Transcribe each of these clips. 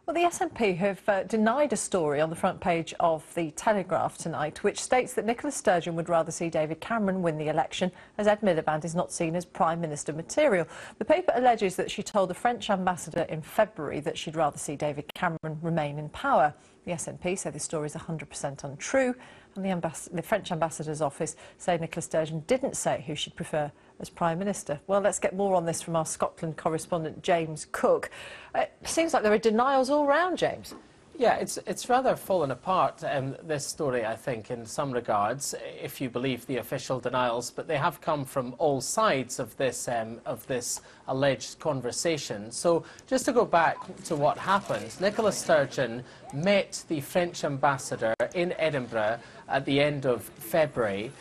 Well, the SNP have denied a story on the front page of the Telegraph tonight, which states that Nicola Sturgeon would rather see David Cameron win the election, as Ed Miliband is not seen as Prime Minister material. The paper alleges that she told the French ambassador in February that she'd rather see David Cameron remain in power. The SNP say the story is 100% untrue, and the French ambassador's office say Nicola Sturgeon didn't say who she'd prefer as Prime Minister. Well, let's get more on this from our Scotland correspondent James Cook. It seems like there are denials all round, James. Yeah, it's rather fallen apart, this story, I think, in some regards, if you believe the official denials, but they have come from all sides of this alleged conversation. So just to go back to what happened, Nicola Sturgeon met the French ambassador in Edinburgh at the end of February.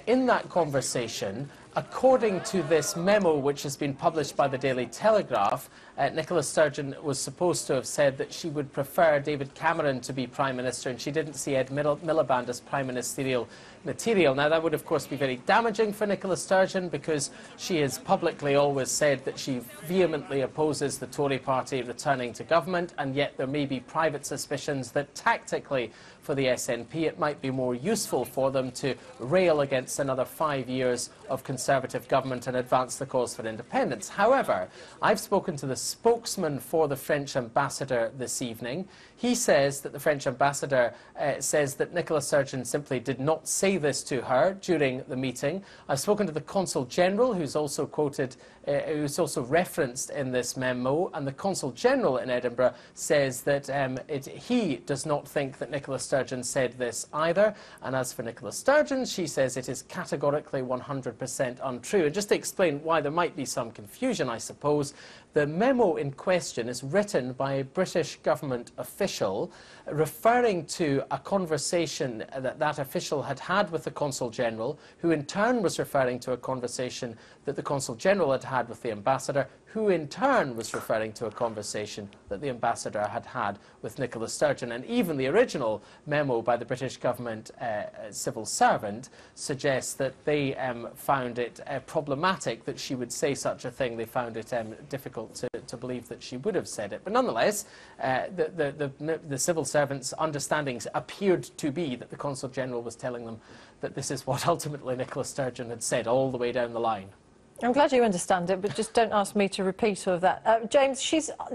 In that conversation, according to this memo which has been published by the Daily Telegraph, Nicola Sturgeon was supposed to have said that she would prefer David Cameron to be Prime Minister and she didn't see Ed Miliband as Prime Ministerial material. Now, that would, of course, be very damaging for Nicola Sturgeon because she has publicly always said that she vehemently opposes the Tory party returning to government, and yet there may be private suspicions that tactically for the SNP it might be more useful for them to rail against another 5 years of Conservative government and advance the cause for independence. However, I've spoken to the spokesman for the French ambassador this evening. He says that the French ambassador says that Nicola Sturgeon simply did not say this to her during the meeting. I've spoken to the Consul General, who's also quoted, who's also referenced in this memo, and the Consul General in Edinburgh says that he does not think that Nicola Sturgeon said this either. And as for Nicola Sturgeon, she says it is categorically 100% untrue. And just to explain why there might be some confusion, I suppose, the memo in question is written by a British government official referring to a conversation that that official had had with the Consul General, who in turn was referring to a conversation that the Consul General had had with the ambassador, who in turn was referring to a conversation that the ambassador had had with Nicola Sturgeon. And even the original memo by the British government civil servant suggests that they found it problematic that she would say such a thing. They found it difficult to believe that she would have said it. But nonetheless, the civil servant's understandings appeared to be that the Consul General was telling them that this is what ultimately Nicola Sturgeon had said all the way down the line. I'm glad you understand it, but just don't ask me to repeat all of that. James,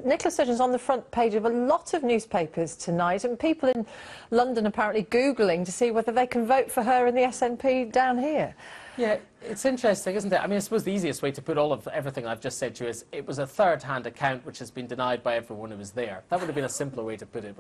Nicola Sturgeon's on the front page of a lot of newspapers tonight, and people in London apparently Googling to see whether they can vote for her in the SNP down here. Yeah, it's interesting, isn't it? I mean, I suppose the easiest way to put everything I've just said to you is it was a third-hand account which has been denied by everyone who was there. That would have been a simpler way to put it.